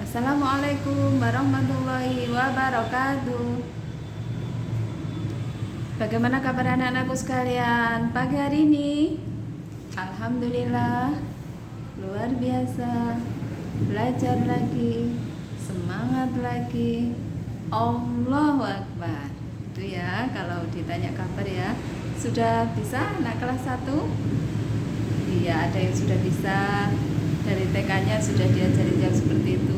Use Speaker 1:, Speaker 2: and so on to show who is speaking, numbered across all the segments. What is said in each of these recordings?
Speaker 1: Assalamualaikum warahmatullahi wabarakatuh. Bagaimana kabar anak-anakku sekalian pagi hari ini? Alhamdulillah, luar biasa. Belajar lagi, semangat lagi. Allahu Akbar. Itu ya, kalau ditanya kabar ya. Sudah bisa anak kelas 1? Iya, ada yang sudah bisa. Dari TK-nya sudah diajari yang seperti itu.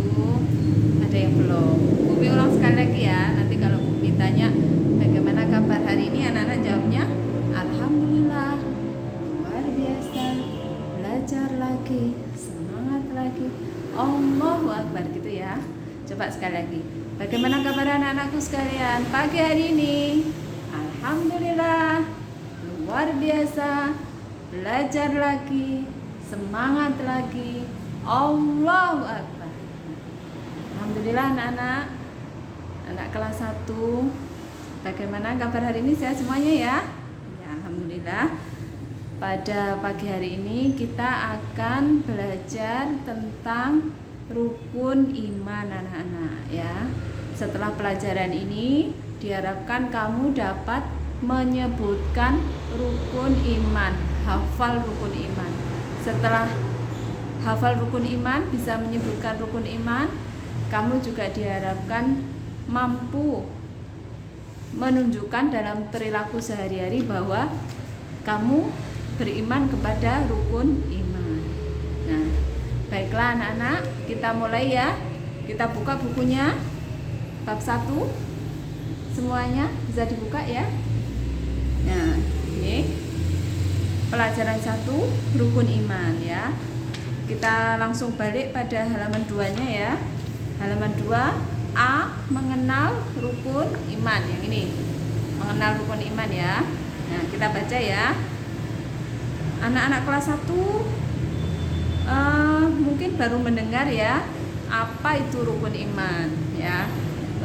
Speaker 1: Ada yang belum. Bumi ulang sekali lagi ya. Nanti kalau Bumi tanya bagaimana kabar hari ini, anak-anak jawabnya Alhamdulillah, luar biasa, belajar lagi, semangat lagi, Allahu Akbar gitu ya. Coba sekali lagi. Bagaimana kabar anak-anakku sekalian pagi hari ini? Alhamdulillah, luar biasa, belajar lagi, semangat lagi, Allahu Akbar. Alhamdulillah anak-anak, anak kelas 1. Bagaimana kabar hari ini? Sehat semuanya ya? Ya, alhamdulillah. Pada pagi hari ini kita akan belajar tentang rukun iman anak-anak ya. Setelah pelajaran ini diharapkan kamu dapat menyebutkan rukun iman, hafal rukun iman. Setelah hafal rukun iman, bisa menyebutkan rukun iman, kamu juga diharapkan mampu menunjukkan dalam perilaku sehari-hari bahwa kamu beriman kepada rukun iman. Nah, baiklah anak-anak, kita mulai ya. Kita buka bukunya, bab 1. Semuanya bisa dibuka ya. Nah, ini pelajaran 1, rukun iman ya. Kita langsung balik pada halaman 2-nya ya. Halaman 2, A, mengenal rukun iman. Yang ini, mengenal rukun iman ya. Nah, kita baca ya. Anak-anak kelas 1 mungkin baru mendengar ya, apa itu rukun iman ya.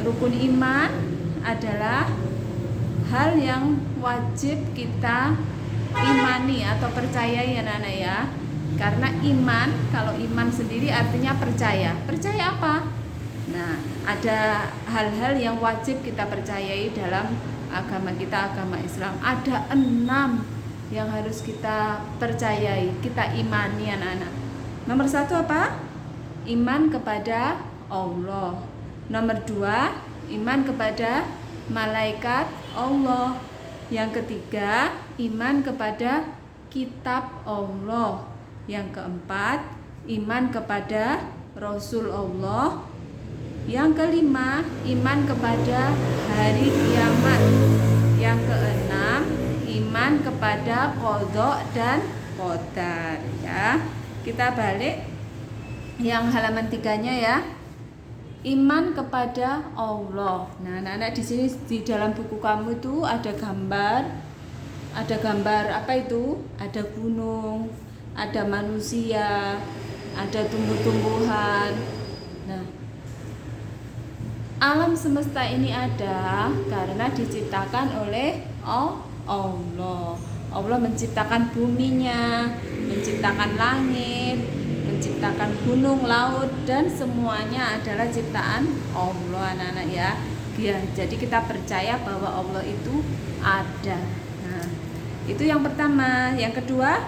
Speaker 1: Rukun iman adalah hal yang wajib kita imani atau percayai anak-anak ya. Karena iman, kalau iman sendiri artinya percaya. Percaya apa? Nah, ada hal-hal yang wajib kita percayai dalam agama kita, agama Islam. Ada 6 yang harus kita percayai, kita imani anak-anak. Nomor 1 apa? Iman kepada Allah. Nomor 2, iman kepada malaikat Allah. Yang ketiga, iman kepada kitab Allah. Yang keempat, iman kepada Rasul Allah. Yang kelima, iman kepada hari kiamat. Yang keenam, iman kepada qadha dan qadar ya. Kita balik yang halaman 3-nya ya. Iman kepada Allah. Nah, anak-anak di sini di dalam buku kamu itu ada gambar. Ada gambar apa itu? Ada gunung, ada manusia, ada tumbuh-tumbuhan. Nah, alam semesta ini ada karena diciptakan oleh Allah. Allah menciptakan buminya, menciptakan langit, menciptakan gunung, laut, dan semuanya adalah ciptaan Allah anak-anak ya. Ya, jadi kita percaya bahwa Allah itu ada. Nah, itu yang pertama. Yang kedua,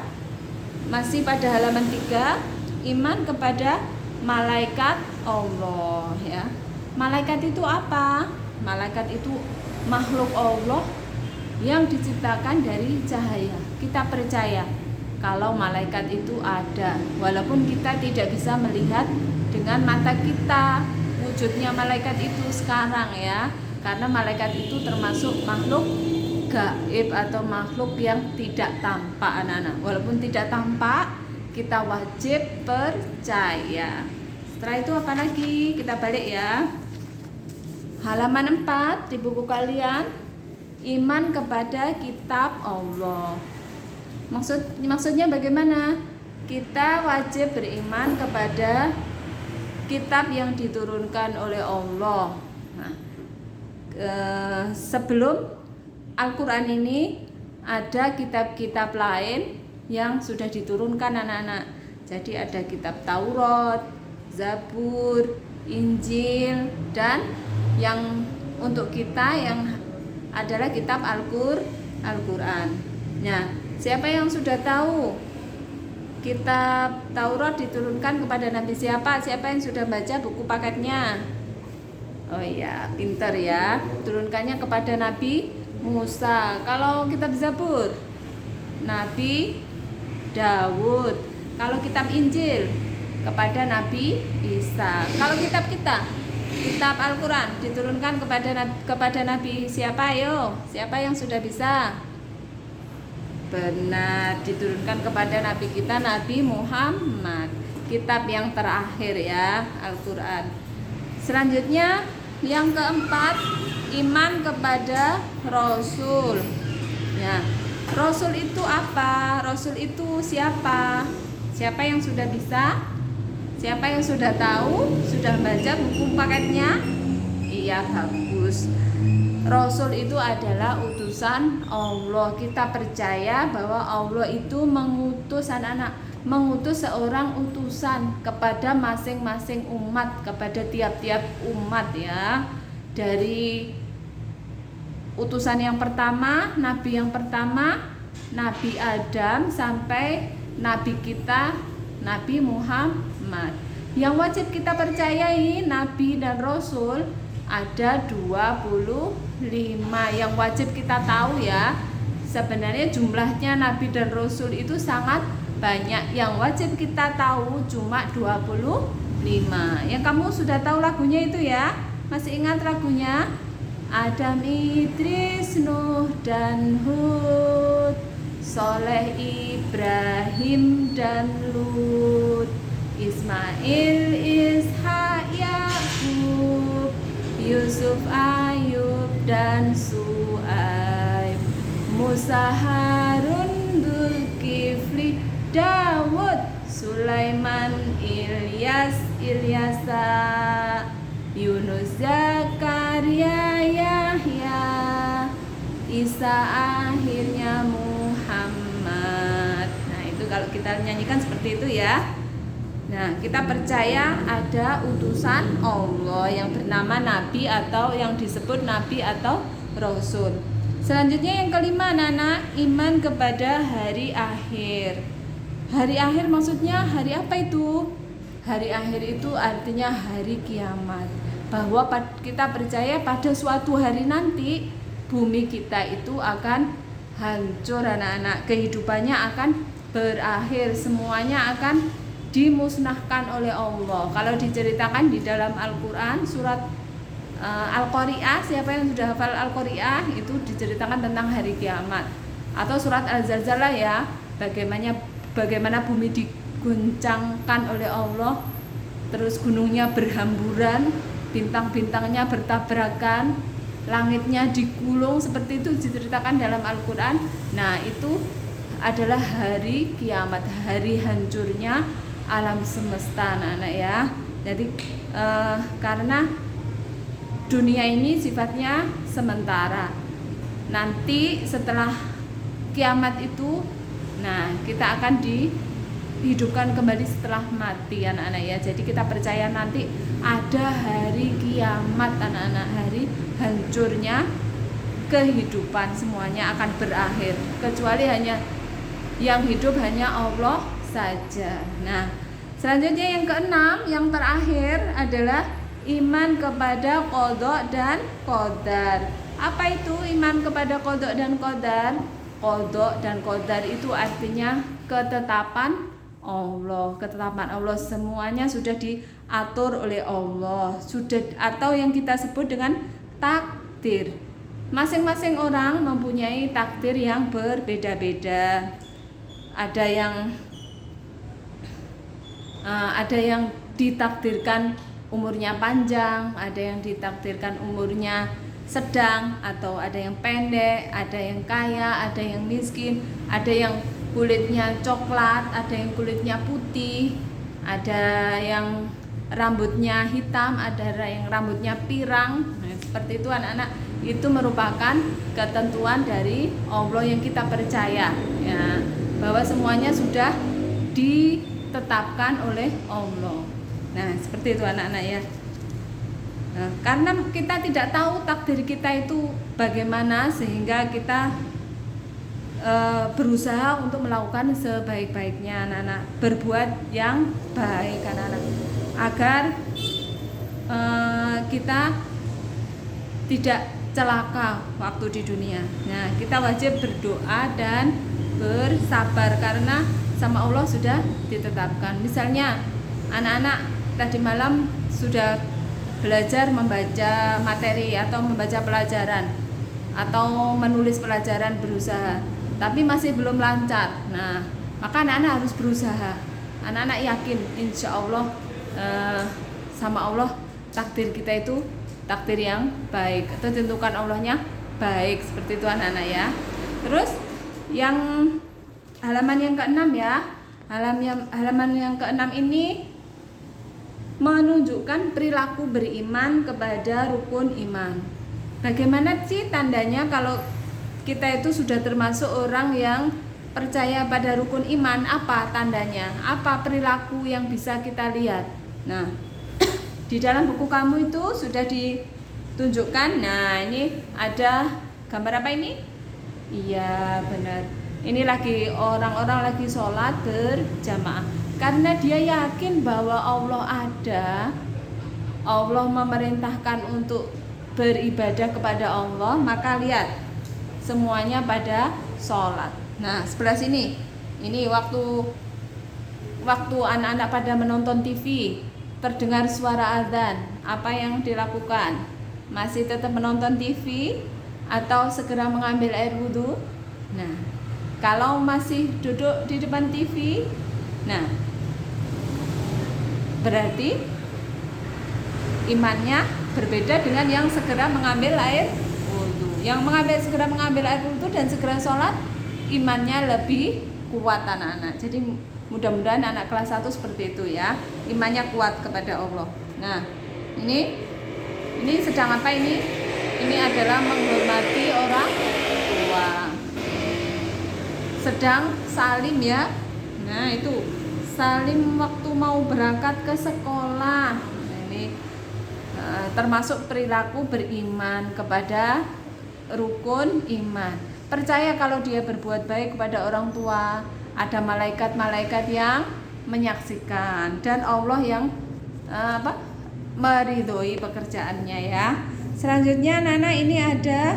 Speaker 1: masih pada halaman 3, iman kepada malaikat Allah ya. Malaikat itu apa? Malaikat itu makhluk Allah yang diciptakan dari cahaya. Kita percaya kalau malaikat itu ada, walaupun kita tidak bisa melihat dengan mata kita wujudnya malaikat itu sekarang ya. Karena malaikat itu termasuk makhluk gaib atau makhluk yang tidak tampak anak-anak. Walaupun tidak tampak, kita wajib percaya. Setelah itu apa lagi? Kita balik ya. Halaman 4 di buku kalian, iman kepada kitab Allah. Maksudnya bagaimana? Kita wajib beriman kepada kitab yang diturunkan oleh Allah. Nah, sebelum Al-Quran ini ada kitab-kitab lain yang sudah diturunkan anak-anak. Jadi ada kitab Taurat, Zabur, Injil, dan yang untuk kita yang adalah kitab Al-Quran. Nah, siapa yang sudah tahu kitab Taurat diturunkan kepada Nabi siapa? Siapa yang sudah baca buku paketnya? Oh iya, pinter ya. Turunkannya kepada Nabi Musa. Kalau kitab Zabur, Nabi Daud. Kalau kitab Injil, kepada Nabi Isa. Kalau kitab kita, kitab Al-Quran diturunkan kepada Nabi siapa? Ayo, siapa yang sudah bisa? Benar, diturunkan kepada Nabi kita, Nabi Muhammad. Kitab yang terakhir ya, Al-Quran. Selanjutnya yang keempat, iman kepada Rasul. Ya, Rasul itu apa? Rasul itu siapa? Siapa yang sudah bisa? Siapa yang sudah tahu? Sudah baca buku paketnya? Iya, bagus. Rasul itu adalah utusan Allah. Kita percaya bahwa Allah itu mengutus mengutus seorang utusan kepada masing-masing umat, kepada tiap-tiap umat ya. Dari utusan yang pertama, nabi yang pertama, Nabi Adam, sampai nabi kita, Nabi Muhammad. Yang wajib kita percayai nabi dan rasul ada 25 yang wajib kita tahu ya. Sebenarnya jumlahnya nabi dan rasul itu sangat banyak, yang wajib kita tahu cuma 25. Yang kamu sudah tahu lagunya itu ya? Masih ingat lagunya? Adam, Idris, Nuh, dan Hud, Soleh, Ibrahim, dan Lut, Ismail, Ishak, Yakub, Yusuf, Ayub, dan Su'aib, Musa, Harun, Dzulkifli, Dawud, Sulaiman, Ilyasa, Yunus, Zakaria, Yahya, Isa, akhirnya Muhammad. Nah, itu kalau kita nyanyikan seperti itu ya. Nah, kita percaya ada utusan Allah yang bernama Nabi atau yang disebut Nabi atau Rasul. Selanjutnya yang kelima, Nana, iman kepada hari akhir. Hari akhir maksudnya hari apa itu? Hari akhir itu artinya hari kiamat. Bahwa kita percaya pada suatu hari nanti bumi kita itu akan hancur, anak-anak. Kehidupannya akan berakhir, semuanya akan dimusnahkan oleh Allah. Kalau diceritakan di dalam Al-Quran, surat Al-Qari'ah, siapa yang sudah hafal Al-Qari'ah, itu diceritakan tentang hari kiamat. Atau surat Al-Zalzalah ya, bagaimana bumi diguncangkan oleh Allah, terus gunungnya berhamburan, bintang-bintangnya bertabrakan, langitnya digulung, seperti itu diceritakan dalam Al-Quran. Nah, itu adalah hari kiamat, hari hancurnya alam semesta, anak-anak ya. Jadi karena dunia ini sifatnya sementara, nanti setelah kiamat itu, nah, kita akan dihidupkan kembali setelah mati, anak-anak ya. Jadi kita percaya nanti ada hari kiamat, anak-anak, hari hancurnya kehidupan, semuanya akan berakhir, kecuali hanya yang hidup hanya Allah saja. Nah, selanjutnya yang keenam, yang terakhir adalah iman kepada qada dan qadar. Apa itu iman kepada qada dan qadar? Qada dan qadar itu artinya ketetapan Allah. Ketetapan Allah semuanya sudah diatur oleh Allah, sudah, atau yang kita sebut dengan takdir. Masing-masing orang mempunyai takdir yang berbeda-beda. Ada yang ditakdirkan umurnya panjang, ada yang ditakdirkan umurnya sedang, atau ada yang pendek, ada yang kaya, ada yang miskin, ada yang kulitnya coklat, ada yang kulitnya putih, ada yang rambutnya hitam, ada yang rambutnya pirang. Nah, seperti itu anak-anak, itu merupakan ketentuan dari Allah yang kita percaya ya, bahwa semuanya sudah ditetapkan oleh Allah. Nah, seperti itu anak-anak ya. Nah, karena kita tidak tahu takdir kita itu bagaimana, sehingga kita berusaha untuk melakukan sebaik-baiknya anak-anak, berbuat yang baik anak-anak, agar kita tidak celaka waktu di dunia. Nah, kita wajib berdoa dan bersabar karena sama Allah sudah ditetapkan. Misalnya anak-anak tadi malam sudah belajar membaca materi atau membaca pelajaran atau menulis pelajaran, berusaha tapi masih belum lancar. Nah, maka anak-anak harus berusaha. Anak-anak yakin insya Allah sama Allah takdir kita itu takdir yang baik atau tentukan Allahnya baik, seperti itu anak-anak ya. Terus yang halaman yang ke-6 ya, halaman yang ke-6 ini menunjukkan perilaku beriman kepada rukun iman. Bagaimana sih tandanya kalau kita itu sudah termasuk orang yang percaya pada rukun iman? Apa tandanya? Apa perilaku yang bisa kita lihat? Nah, di dalam buku kamu itu sudah ditunjukkan. Nah, ini ada gambar apa ini? Iya, benar. Ini lagi orang-orang lagi sholat berjamaah. Karena dia yakin bahwa Allah ada, Allah memerintahkan untuk beribadah kepada Allah, maka lihat semuanya pada sholat. Nah, sebelah sini, ini waktu anak-anak pada menonton TV, terdengar suara azan, apa yang dilakukan? Masih tetap menonton TV atau segera mengambil air wudhu? Nah, kalau masih duduk di depan TV, nah berarti imannya berbeda dengan yang segera mengambil air wudhu. Yang segera mengambil air wudhu dan segera sholat, imannya lebih kuat anak-anak. Jadi mudah-mudahan anak kelas 1 seperti itu ya, imannya kuat kepada Allah. Nah, ini sedang apa ini? Ini adalah menghormati orang tua. Sedang salim ya. Nah, itu salim waktu mau berangkat ke sekolah. Nah, ini termasuk perilaku beriman kepada rukun iman. Percaya kalau dia berbuat baik kepada orang tua, ada malaikat-malaikat yang menyaksikan dan Allah yang meridhoi pekerjaannya ya. Selanjutnya Nana ini ada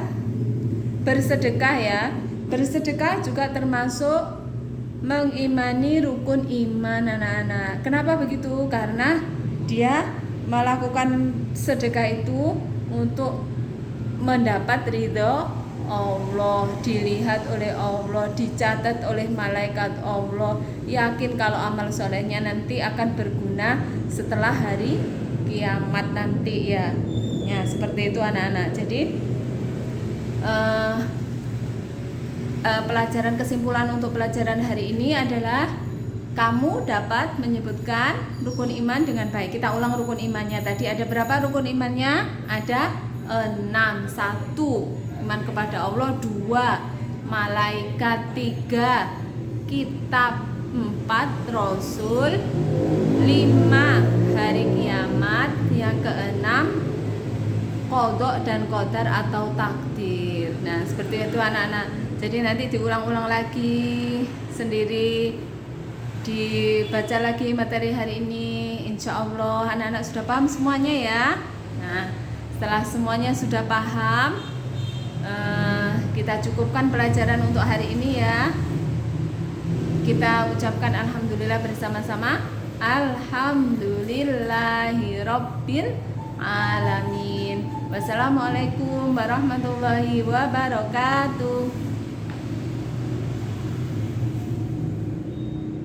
Speaker 1: bersedekah ya. Bersedekah juga termasuk mengimani rukun iman anak-anak. Kenapa begitu? Karena dia melakukan sedekah itu untuk mendapat ridho Allah, dilihat oleh Allah, dicatat oleh malaikat Allah. Yakin kalau amal solehnya nanti akan berguna setelah hari kiamat nanti ya. Ya, seperti itu anak-anak. Jadi pelajaran kesimpulan untuk pelajaran hari ini adalah kamu dapat menyebutkan rukun iman dengan baik. Kita ulang rukun imannya tadi. Ada berapa rukun imannya? Ada 6. 1, iman kepada Allah. 2, malaikat. 3, kitab. 4, Rasul. 5, hari kiamat. Yang ke-6, qadha dan qadar atau takdir. Nah, seperti itu anak-anak. Jadi nanti diulang-ulang lagi sendiri, dibaca lagi materi hari ini. Insya Allah anak-anak sudah paham semuanya ya. Nah, setelah semuanya sudah paham, kita cukupkan pelajaran untuk hari ini ya. Kita ucapkan alhamdulillah bersama-sama. Alhamdulillahirabbil alamin. Wassalamualaikum warahmatullahi wabarakatuh.